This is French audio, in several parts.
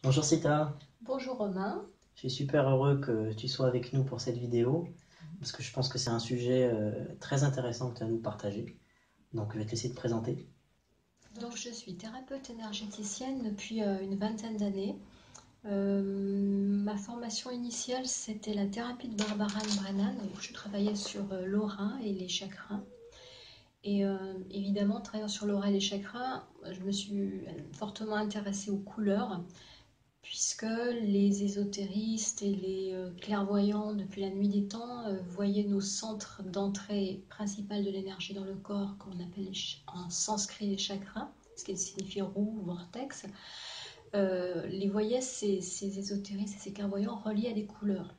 Bonjour Sita, Bonjour Romain. je suis super heureux que tu sois avec nous pour cette vidéo parce que je pense que c'est un sujet très intéressant que tu as à nous partager. Donc je vais te laisser te présenter. Donc je suis thérapeute énergéticienne depuis une vingtaine d'années. Ma formation initiale c'était la thérapie de Barbara Brennan où je travaillais sur l'aura et les chakras. Et évidemment, travaillant sur l'aura et les chakras, je me suis fortement intéressée aux couleurs puisque les ésotéristes et les clairvoyants depuis la nuit des temps voyaient nos centres d'entrée principale de l'énergie dans le corps, qu'on appelle en sanskrit les chakras, ce qui signifie roue ou vortex, les voyaient ces ésotéristes et ces clairvoyants reliés à des couleurs.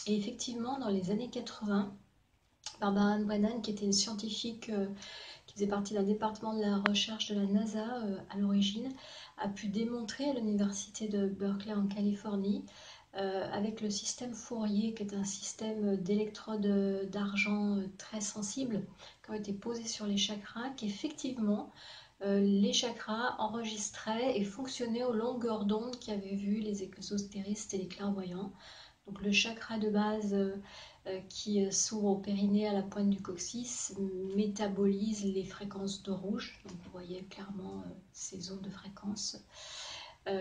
Et effectivement, dans les années 80, Barbara Ann Brennan, qui était une scientifique qui faisait partie d'un département de la recherche de la NASA à l'origine, a pu démontrer à l'université de Berkeley en Californie, avec le système Fourier, qui est un système d'électrodes d'argent très sensible, qui ont été posés sur les chakras, qu'effectivement les chakras enregistraient et fonctionnaient aux longueurs d'onde qu'avaient vu les ésotéristes et les clairvoyants. Donc le chakra de base qui s'ouvre au périnée à la pointe du coccyx métabolise les fréquences de rouge. Donc vous voyez clairement ces zones de fréquence.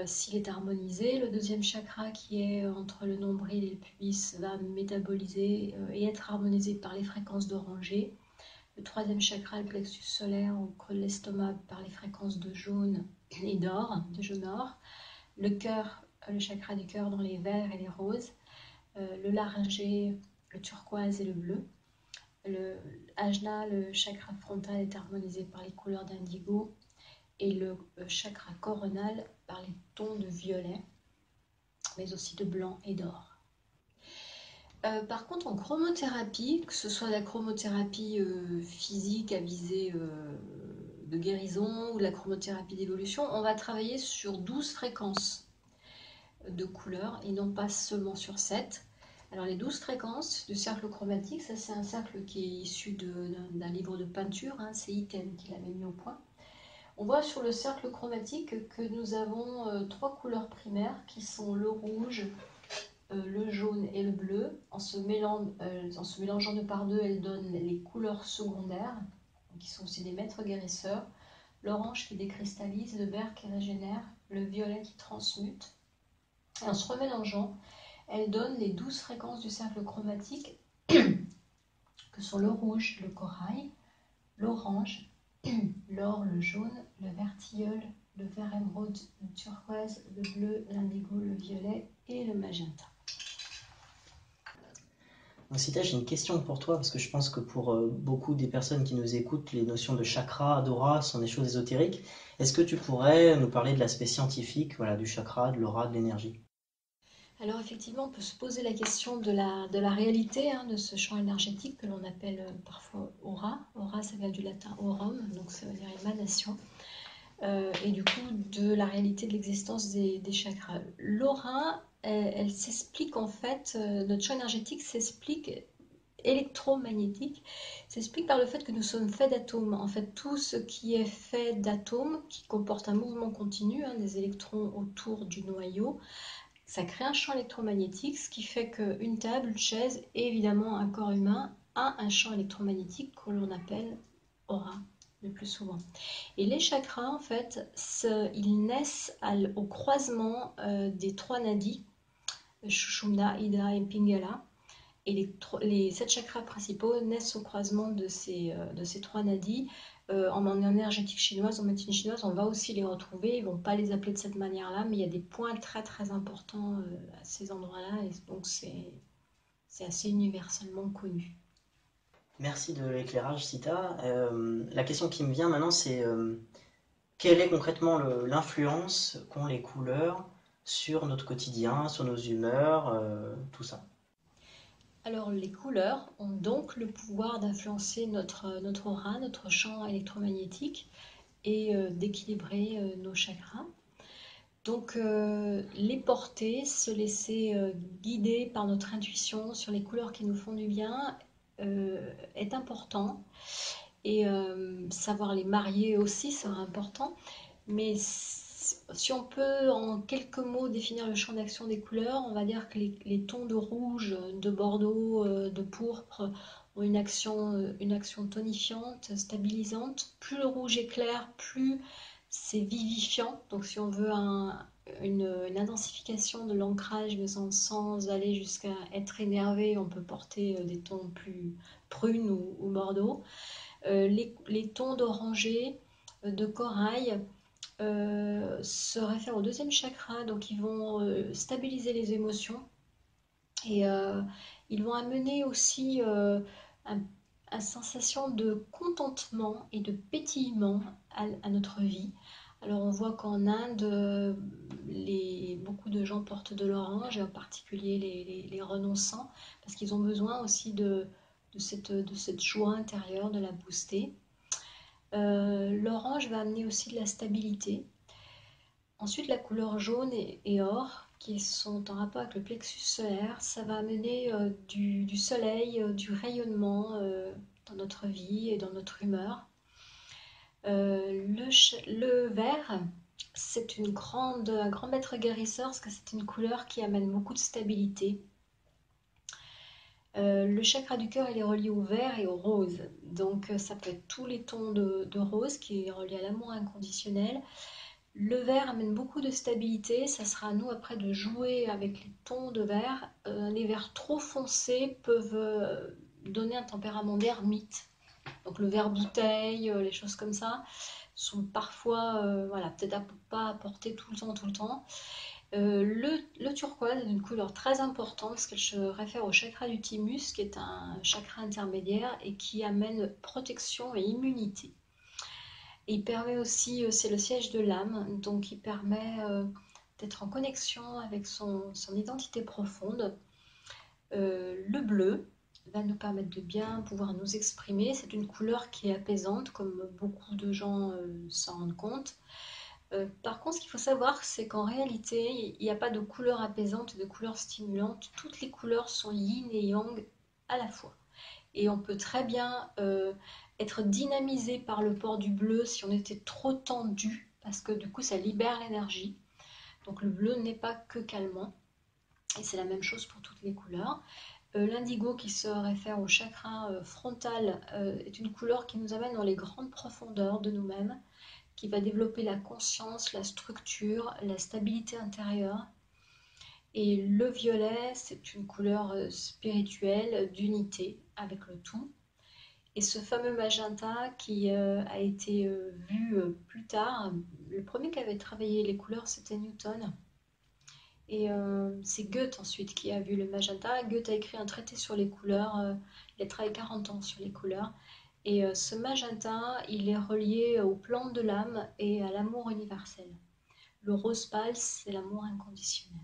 S'il est harmonisé, le deuxième chakra qui est entre le nombril et le pubis va métaboliser et être harmonisé par les fréquences d'orangé. Le troisième chakra, le plexus solaire au creux de l'estomac, par les fréquences de jaune et d'or, de jaune-or. Le cœur, le chakra du cœur dans les verts et les roses. Le laryngé, le turquoise et le bleu. Le ajna, le chakra frontal, est harmonisé par les couleurs d'indigo et le chakra coronal par les tons de violet, mais aussi de blanc et d'or. Par contre, en chromothérapie, que ce soit la chromothérapie physique à visée de guérison ou la chromothérapie d'évolution, on va travailler sur 12 fréquences de couleurs et non pas seulement sur 7. Alors les 12 fréquences du cercle chromatique, ça c'est un cercle qui est issu d'un livre de peinture, hein, c'est Iten qui l'avait mis au point. On voit sur le cercle chromatique que nous avons trois couleurs primaires qui sont le rouge, le jaune et le bleu. En se mélangeant de par deux, elles donnent les couleurs secondaires, qui sont aussi des maîtres guérisseurs. L'orange qui décristallise, le vert qui régénère, le violet qui transmute. Et en se remélangeant, elles donnent les 12 fréquences du cercle chromatique, que sont le rouge, le corail, l'orange, l'or, le jaune, le vert tilleul, le vert émeraude, le turquoise, le bleu, l'indigo, le violet et le magenta. Donc Sita, j'ai une question pour toi parce que je pense que pour beaucoup des personnes qui nous écoutent, les notions de chakra, d'aura sont des choses ésotériques. Est-ce que tu pourrais nous parler de l'aspect scientifique, voilà, du chakra, de l'aura, de l'énergie? Alors effectivement, on peut se poser la question de la réalité de ce champ énergétique que l'on appelle parfois aura. Aura, ça vient du latin aurum, donc ça veut dire émanation. Et du coup, de la réalité de l'existence des chakras. L'aura, elle s'explique en fait, notre champ énergétique s'explique électromagnétique, s'explique par le fait que nous sommes faits d'atomes. En fait, tout ce qui est fait d'atomes, qui comporte un mouvement continu, des électrons autour du noyau, ça crée un champ électromagnétique, ce qui fait qu'une table, une chaise et évidemment un corps humain a un champ électromagnétique que l'on appelle aura le plus souvent. Et les chakras, en fait, ils naissent au croisement des trois nadis, Shushumna, Ida et Pingala. Et les 7 chakras principaux naissent au croisement de ces trois nadis. En énergétique chinoise, en médecine chinoise, on va aussi les retrouver. Ils ne vont pas les appeler de cette manière-là, mais il y a des points très très importants à ces endroits-là. Et donc c'est assez universellement connu. Merci de l'éclairage, Sita. La question qui me vient maintenant, c'est quelle est concrètement l'influence qu'ont les couleurs sur notre quotidien, sur nos humeurs, tout ça? Alors les couleurs ont donc le pouvoir d'influencer notre aura, notre champ électromagnétique et d'équilibrer nos chakras. Donc les porter, se laisser guider par notre intuition sur les couleurs qui nous font du bien est important. Et savoir les marier aussi sera important. Mais Si on peut en quelques mots définir le champ d'action des couleurs, on va dire que les tons de rouge, de bordeaux, de pourpre ont une action tonifiante, stabilisante. Plus le rouge est clair, plus c'est vivifiant. Donc si on veut une intensification de l'ancrage, mais sans aller jusqu'à être énervé, on peut porter des tons plus prunes ou bordeaux. Les tons d'orangé, de corail, se réfèrent au deuxième chakra, donc ils vont stabiliser les émotions et ils vont amener aussi une sensation de contentement et de pétillement à notre vie. Alors on voit qu'en Inde, beaucoup de gens portent de l'orange, et en particulier les renonçants, parce qu'ils ont besoin aussi de cette joie intérieure, de la booster. L'orange va amener aussi de la stabilité. Ensuite, la couleur jaune et or, qui sont en rapport avec le plexus solaire, ça va amener du soleil, du rayonnement dans notre vie et dans notre humeur. Le vert, c'est un grand maître guérisseur, parce que c'est une couleur qui amène beaucoup de stabilité. Le chakra du cœur, il est relié au vert et au rose. Donc ça peut être tous les tons de rose, qui est relié à l'amour inconditionnel. Le vert amène beaucoup de stabilité, ça sera à nous après de jouer avec les tons de vert. Les verts trop foncés peuvent donner un tempérament d'ermite. Donc le vert bouteille, les choses comme ça, sont parfois, voilà, peut-être pas à porter tout le temps. Le turquoise est une couleur très importante parce qu'elle se réfère au chakra du thymus, qui est un chakra intermédiaire et qui amène protection et immunité. Et il permet aussi, c'est le siège de l'âme, donc il permet d'être en connexion avec son identité profonde. Le bleu va nous permettre de bien pouvoir nous exprimer. C'est une couleur qui est apaisante, comme beaucoup de gens s'en rendent compte. Par contre, ce qu'il faut savoir, c'est qu'en réalité, il n'y a pas de couleur apaisante et de couleur stimulante. Toutes les couleurs sont yin et yang à la fois. Et on peut très bien être dynamisé par le port du bleu si on était trop tendu, parce que du coup, ça libère l'énergie. Donc le bleu n'est pas que calmant. Et c'est la même chose pour toutes les couleurs. L'indigo, qui se réfère au chakra frontal, est une couleur qui nous amène dans les grandes profondeurs de nous-mêmes, qui va développer la conscience, la structure, la stabilité intérieure. Et le violet, c'est une couleur spirituelle d'unité avec le tout. Et ce fameux magenta qui a été vu plus tard, le premier qui avait travaillé les couleurs, c'était Newton. Et c'est Goethe ensuite qui a vu le magenta. Goethe a écrit un traité sur les couleurs, il a travaillé 40 ans sur les couleurs. Et ce magenta, il est relié aux plantes de l'âme et à l'amour universel. Le rose pâle, c'est l'amour inconditionnel.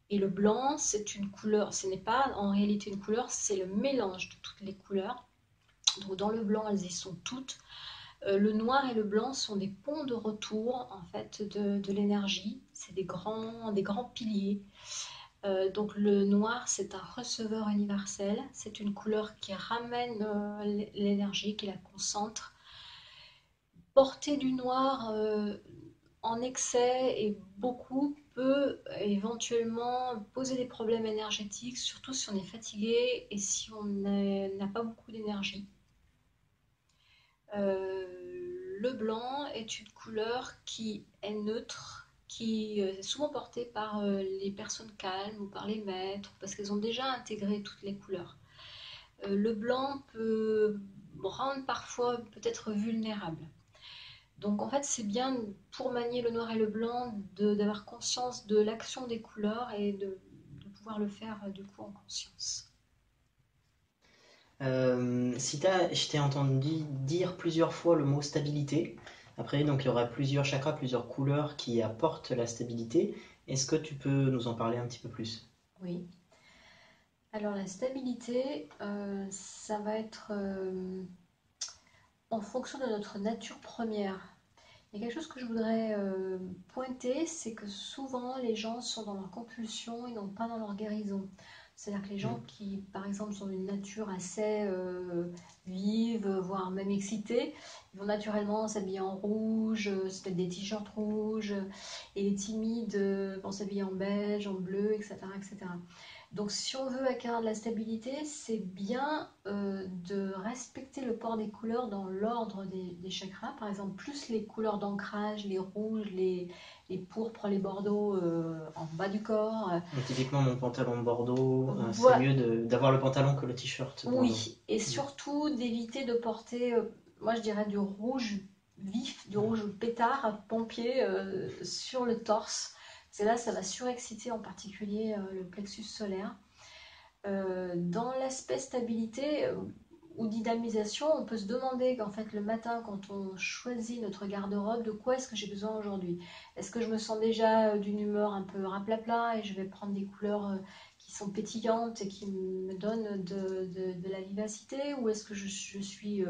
Et le blanc, c'est une couleur, ce n'est pas en réalité une couleur, c'est le mélange de toutes les couleurs. Donc dans le blanc, elles y sont toutes. Le noir et le blanc sont des ponts de retour en fait de l'énergie. C'est des grands piliers. Donc le noir, c'est un receveur universel. C'est une couleur qui ramène l'énergie, qui la concentre. Porter du noir en excès et beaucoup peut éventuellement poser des problèmes énergétiques, surtout si on est fatigué et si on n'a pas beaucoup d'énergie. Le blanc est une couleur qui est neutre, qui est souvent portée par les personnes calmes ou par les maîtres, parce qu'elles ont déjà intégré toutes les couleurs. Le blanc peut rendre parfois peut-être vulnérable. Donc en fait, c'est bien pour manier le noir et le blanc d'avoir conscience de l'action des couleurs et de pouvoir le faire du coup en conscience. Sita, je t'ai entendu dire plusieurs fois le mot stabilité. Après, donc il y aura plusieurs chakras, plusieurs couleurs qui apportent la stabilité. Est-ce que tu peux nous en parler un petit peu plus? Oui. Alors la stabilité, ça va être en fonction de notre nature première. Il y a quelque chose que je voudrais pointer, c'est que souvent les gens sont dans leur compulsion et non pas dans leur guérison. C'est-à-dire que les gens qui, par exemple, sont d'une nature assez vive, voire même excitée, ils vont naturellement s'habiller en rouge, se mettre des t-shirts rouges, et les timides vont s'habiller en beige, en bleu, etc., etc. Donc, si on veut acquérir de la stabilité, c'est bien de respecter le port des couleurs dans l'ordre des chakras. Par exemple, plus les couleurs d'ancrage, les rouges, les pourpres, les bordeaux en bas du corps. Donc, typiquement, mon pantalon bordeaux, c'est Voilà. mieux d'avoir le pantalon que le t-shirt bordeaux. Oui, et surtout d'éviter de porter, moi je dirais du rouge vif, du rouge pétard, pompier sur le torse. C'est là, ça va surexciter en particulier le plexus solaire. Dans l'aspect stabilité ou dynamisation, on peut se demander qu'en fait le matin, quand on choisit notre garde-robe, de quoi est-ce que j'ai besoin aujourd'hui? Est-ce que je me sens déjà d'une humeur un peu raplapla et je vais prendre des couleurs qui sont pétillantes et qui me donnent de la vivacité, ou est-ce que je suis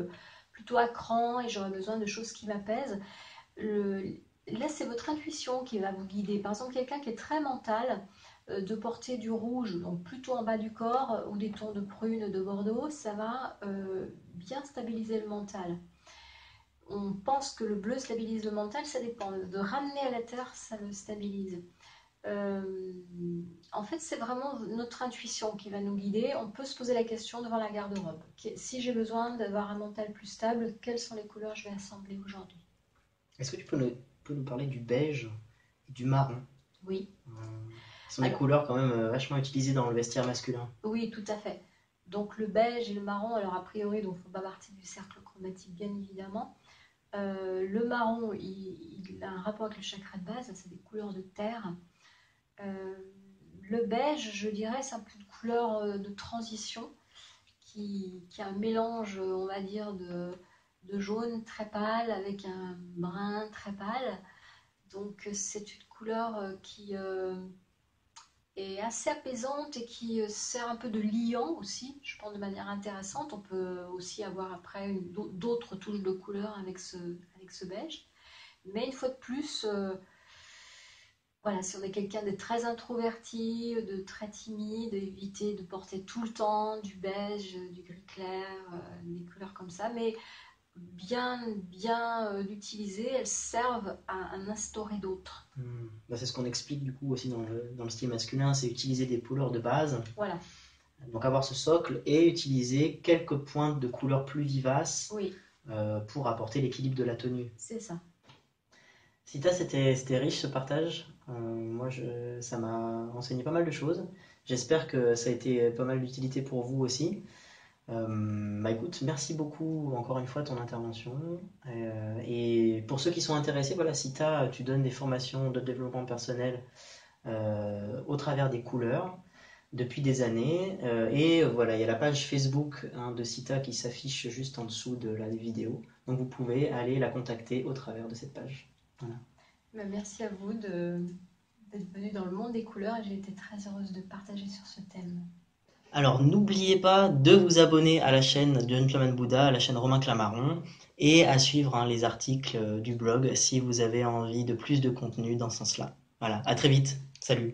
plutôt à cran et j'aurai besoin de choses qui m'apaisent? Là, c'est votre intuition qui va vous guider. Par exemple, quelqu'un qui est très mental, de porter du rouge, donc plutôt en bas du corps, ou des tons de prune, de bordeaux, ça va bien stabiliser le mental. On pense que le bleu stabilise le mental, ça dépend. De ramener à la terre, ça le stabilise. En fait, c'est vraiment notre intuition qui va nous guider. On peut se poser la question devant la garde-robe. Si j'ai besoin d'avoir un mental plus stable, quelles sont les couleurs que je vais assembler aujourd'hui? Est-ce que tu peux nous parler du beige et du marron? Oui. Ce sont des Alors, couleurs quand même vachement utilisées dans le vestiaire masculin. oui, tout à fait. Donc le beige et le marron, alors a priori, donc font pas partie du cercle chromatique, bien évidemment. Le marron, il a un rapport avec le chakra de base, c'est des couleurs de terre. Euh, le beige, je dirais, c'est un peu une couleur de transition qui a un mélange, on va dire, de jaune très pâle avec un brun très pâle. Donc c'est une couleur qui est assez apaisante et qui sert un peu de liant aussi, je pense de manière intéressante. On peut aussi avoir après d'autres touches de couleur avec ce beige. Mais une fois de plus, voilà, si on est quelqu'un de très introverti, de très timide, éviter de porter tout le temps du beige, du gris clair, des couleurs comme ça. Mais bien l'utiliser, elles servent à en instaurer d'autres. Bah, c'est ce qu'on explique du coup aussi dans le style masculin, c'est utiliser des couleurs de base. Voilà. Donc avoir ce socle et utiliser quelques pointes de couleurs plus vivaces Oui, pour apporter l'équilibre de la tenue. c'est ça. Sita, c'était riche ce partage. Moi, ça m'a enseigné pas mal de choses. J'espère que ça a été pas mal d'utilité pour vous aussi. Bah écoute, merci beaucoup encore une fois de ton intervention. Et pour ceux qui sont intéressés, voilà, Sita, tu donnes des formations de développement personnel au travers des couleurs depuis des années. Et voilà, il y a la page Facebook de Sita qui s'affiche juste en dessous de la vidéo. Donc vous pouvez aller la contacter au travers de cette page. Voilà. Merci à vous d'être venu dans le monde des couleurs et j'ai été très heureuse de partager sur ce thème. Alors n'oubliez pas de vous abonner à la chaîne de Gentleman Buddha, à la chaîne Romain Clamaron, et à suivre les articles du blog si vous avez envie de plus de contenu dans ce sens-là. Voilà, à très vite, salut.